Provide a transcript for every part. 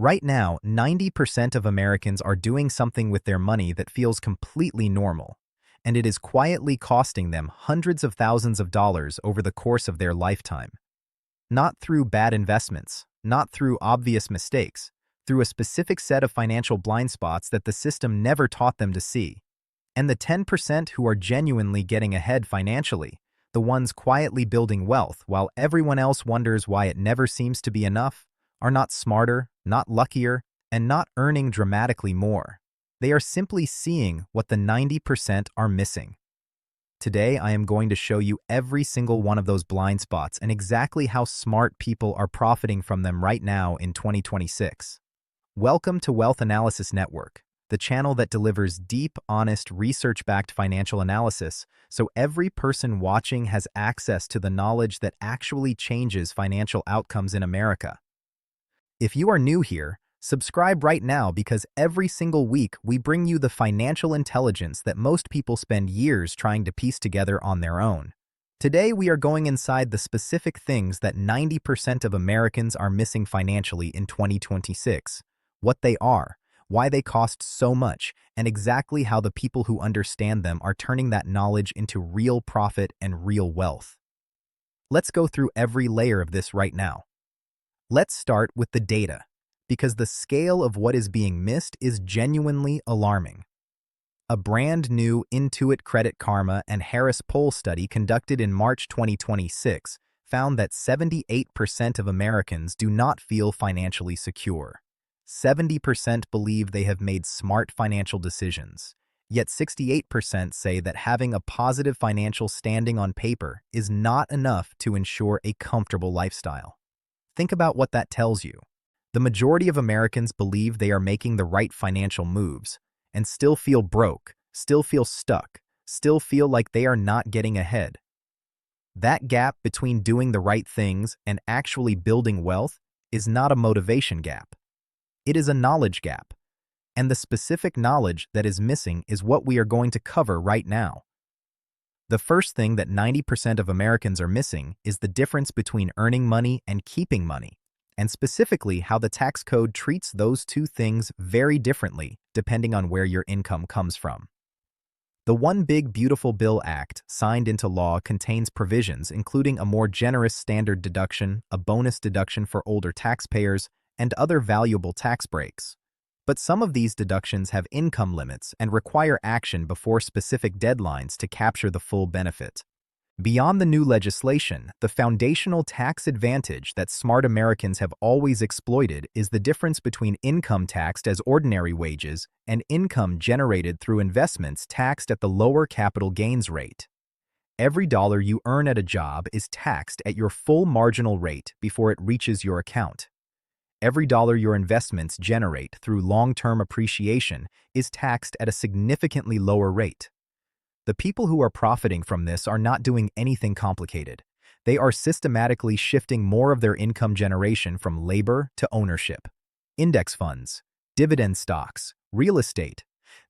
Right now, 90% of Americans are doing something with their money that feels completely normal, and it is quietly costing them hundreds of thousands of dollars over the course of their lifetime. Not through bad investments, not through obvious mistakes, through a specific set of financial blind spots that the system never taught them to see. And the 10% who are genuinely getting ahead financially, the ones quietly building wealth while everyone else wonders why it never seems to be enough, are not smarter, not luckier, and not earning dramatically more. They are simply seeing what the 90% are missing. Today, I am going to show you every single one of those blind spots and exactly how smart people are profiting from them right now in 2026. Welcome to Wealth Analysis Network, the channel that delivers deep, honest, research-backed financial analysis so every person watching has access to the knowledge that actually changes financial outcomes in America. If you are new here, subscribe right now because every single week we bring you the financial intelligence that most people spend years trying to piece together on their own. Today we are going inside the specific things that 90% of Americans are missing financially in 2026, what they are, why they cost so much, and exactly how the people who understand them are turning that knowledge into real profit and real wealth. Let's go through every layer of this right now. Let's start with the data, because the scale of what is being missed is genuinely alarming. A brand new Intuit Credit Karma and Harris Poll study conducted in March 2026 found that 78% of Americans do not feel financially secure. 70% believe they have made smart financial decisions, yet 68% say that having a positive financial standing on paper is not enough to ensure a comfortable lifestyle. Think about what that tells you. The majority of Americans believe they are making the right financial moves and still feel broke, still feel stuck, still feel like they are not getting ahead. That gap between doing the right things and actually building wealth is not a motivation gap. It is a knowledge gap. And the specific knowledge that is missing is what we are going to cover right now. The first thing that 90% of Americans are missing is the difference between earning money and keeping money, and specifically how the tax code treats those two things very differently depending on where your income comes from. The One Big Beautiful Bill Act, signed into law, contains provisions including a more generous standard deduction, a bonus deduction for older taxpayers, and other valuable tax breaks. But some of these deductions have income limits and require action before specific deadlines to capture the full benefit. Beyond the new legislation, the foundational tax advantage that smart Americans have always exploited is the difference between income taxed as ordinary wages and income generated through investments taxed at the lower capital gains rate. Every dollar you earn at a job is taxed at your full marginal rate before it reaches your account. Every dollar your investments generate through long-term appreciation is taxed at a significantly lower rate. The people who are profiting from this are not doing anything complicated. They are systematically shifting more of their income generation from labor to ownership. Index funds, dividend stocks, real estate.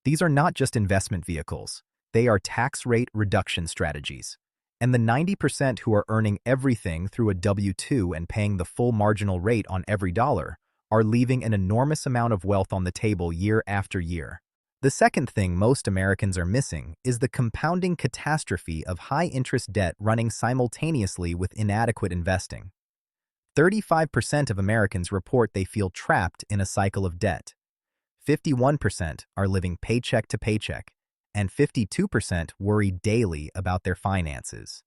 These are not just investment vehicles. They are tax rate reduction strategies. And the 90% who are earning everything through a W-2 and paying the full marginal rate on every dollar are leaving an enormous amount of wealth on the table year after year. The second thing most Americans are missing is the compounding catastrophe of high-interest debt running simultaneously with inadequate investing. 35% of Americans report they feel trapped in a cycle of debt. 51% are living paycheck to paycheck, and 52% worry daily about their finances.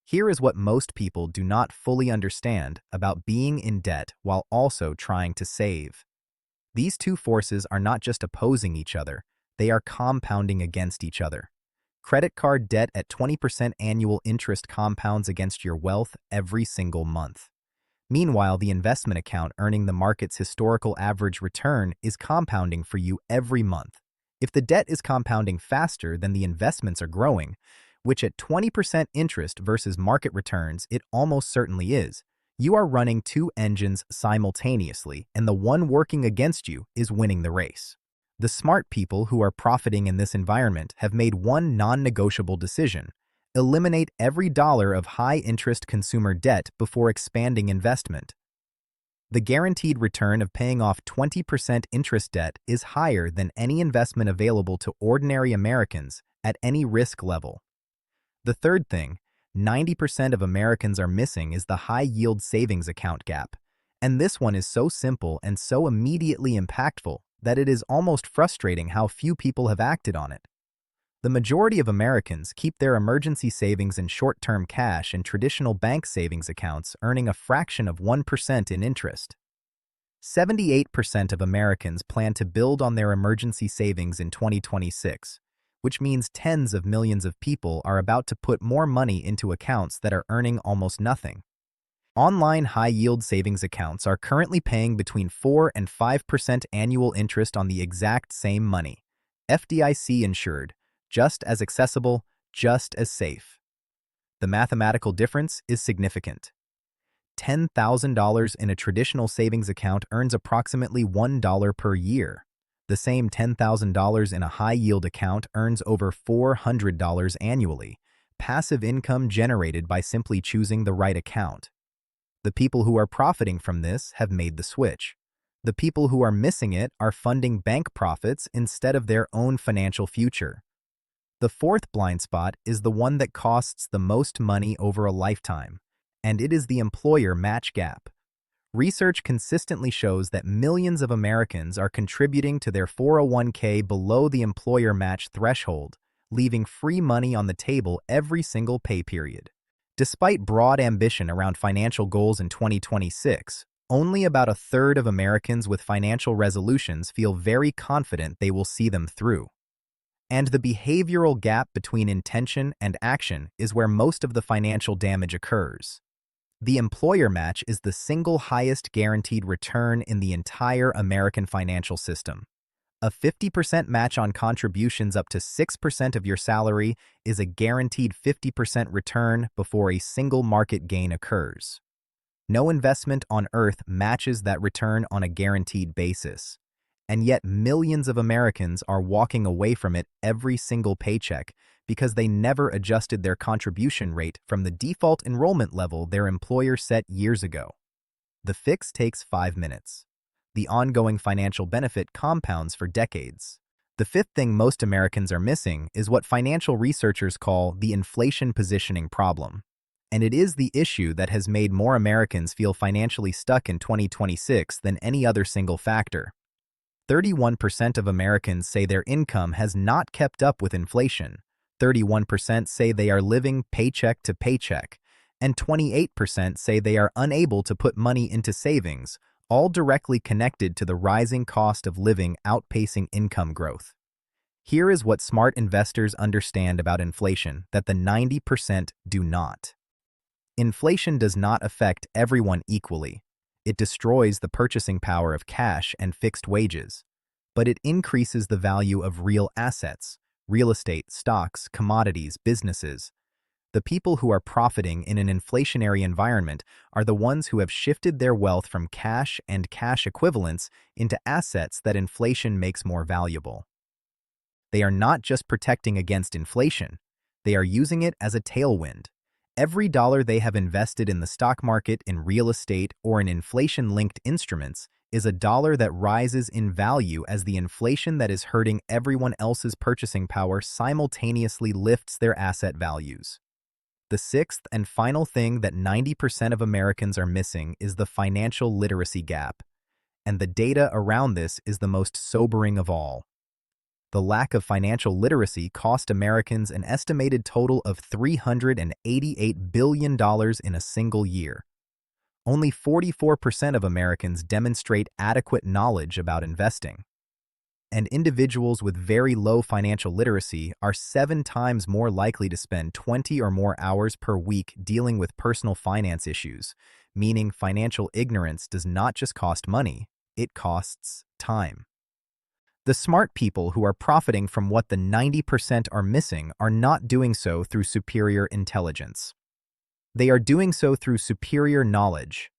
Here is what most people do not fully understand about being in debt while also trying to save. These two forces are not just opposing each other, they are compounding against each other. Credit card debt at 20% annual interest compounds against your wealth every single month. Meanwhile, the investment account earning the market's historical average return is compounding for you every month. If the debt is compounding faster than the investments are growing, which at 20% interest versus market returns it almost certainly is, you are running two engines simultaneously, and the one working against you is winning the race. The smart people who are profiting in this environment have made one non-negotiable decision: eliminate every dollar of high-interest consumer debt before expanding investment. The guaranteed return of paying off 20% interest debt is higher than any investment available to ordinary Americans at any risk level. The third thing 90% of Americans are missing is the high-yield savings account gap. And this one is so simple and so immediately impactful that it is almost frustrating how few people have acted on it. The majority of Americans keep their emergency savings in short-term cash and traditional bank savings accounts, earning a fraction of 1% in interest. 78% of Americans plan to build on their emergency savings in 2026, which means tens of millions of people are about to put more money into accounts that are earning almost nothing. Online high-yield savings accounts are currently paying between 4 and 5% annual interest on the exact same money. FDIC insured, just as accessible, just as safe. The mathematical difference is significant. $10,000 in a traditional savings account earns approximately $1 per year. The same $10,000 in a high-yield account earns over $400 annually, passive income generated by simply choosing the right account. The people who are profiting from this have made the switch. The people who are missing it are funding bank profits instead of their own financial future. The fourth blind spot is the one that costs the most money over a lifetime, and it is the employer match gap. Research consistently shows that millions of Americans are contributing to their 401k below the employer match threshold, leaving free money on the table every single pay period. Despite broad ambition around financial goals in 2026, only about a third of Americans with financial resolutions feel very confident they will see them through. And the behavioral gap between intention and action is where most of the financial damage occurs. The employer match is the single highest guaranteed return in the entire American financial system. A 50% match on contributions up to 6% of your salary is a guaranteed 50% return before a single market gain occurs. No investment on earth matches that return on a guaranteed basis. And yet millions of Americans are walking away from it every single paycheck because they never adjusted their contribution rate from the default enrollment level their employer set years ago. The fix takes 5 minutes. The ongoing financial benefit compounds for decades. The fifth thing most Americans are missing is what financial researchers call the inflation positioning problem. And it is the issue that has made more Americans feel financially stuck in 2026 than any other single factor. 31% of Americans say their income has not kept up with inflation. 31% say they are living paycheck to paycheck. And 28% say they are unable to put money into savings, all directly connected to the rising cost of living outpacing income growth. Here is what smart investors understand about inflation that the 90% do not. Inflation does not affect everyone equally. It destroys the purchasing power of cash and fixed wages. But it increases the value of real assets, real estate, stocks, commodities, businesses. The people who are profiting in an inflationary environment are the ones who have shifted their wealth from cash and cash equivalents into assets that inflation makes more valuable. They are not just protecting against inflation, they are using it as a tailwind. Every dollar they have invested in the stock market, in real estate, or in inflation-linked instruments is a dollar that rises in value as the inflation that is hurting everyone else's purchasing power simultaneously lifts their asset values. The sixth and final thing that 90% of Americans are missing is the financial literacy gap. And the data around this is the most sobering of all. The lack of financial literacy cost Americans an estimated total of $388 billion in a single year. Only 44% of Americans demonstrate adequate knowledge about investing. And individuals with very low financial literacy are 7 times more likely to spend 20 or more hours per week dealing with personal finance issues, meaning financial ignorance does not just cost money, it costs time. The smart people who are profiting from what the 90% are missing are not doing so through superior intelligence. They are doing so through superior knowledge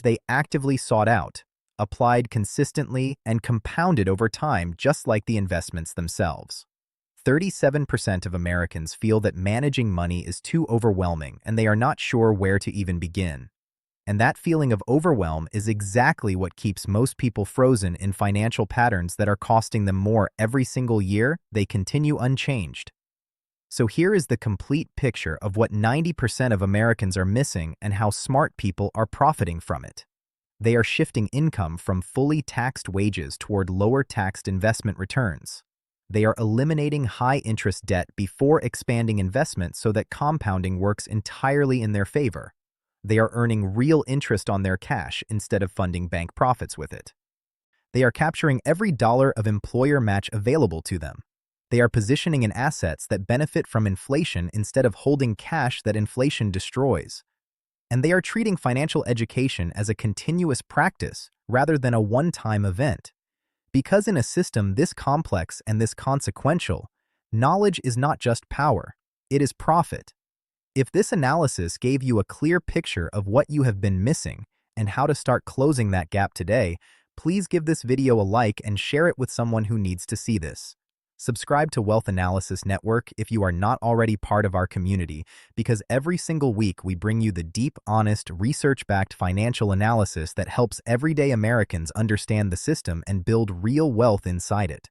they actively sought out, applied consistently, and compounded over time just like the investments themselves. 37% of Americans feel that managing money is too overwhelming and they are not sure where to even begin. And that feeling of overwhelm is exactly what keeps most people frozen in financial patterns that are costing them more every single year. They continue unchanged. So here is the complete picture of what 90% of Americans are missing and how smart people are profiting from it. They are shifting income from fully taxed wages toward lower taxed investment returns. They are eliminating high-interest debt before expanding investment so that compounding works entirely in their favor. They are earning real interest on their cash instead of funding bank profits with it. They are capturing every dollar of employer match available to them. They are positioning in assets that benefit from inflation instead of holding cash that inflation destroys. And they are treating financial education as a continuous practice rather than a one-time event. Because in a system this complex and this consequential, knowledge is not just power, it is profit. If this analysis gave you a clear picture of what you have been missing and how to start closing that gap today, please give this video a like and share it with someone who needs to see this. Subscribe to Wealth Analysis Network if you are not already part of our community, because every single week we bring you the deep, honest, research-backed financial analysis that helps everyday Americans understand the system and build real wealth inside it.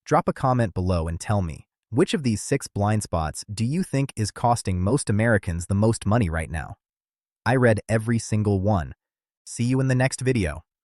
Drop a comment below and tell me, which of these 6 blind spots do you think is costing most Americans the most money right now? I read every single one. See you in the next video.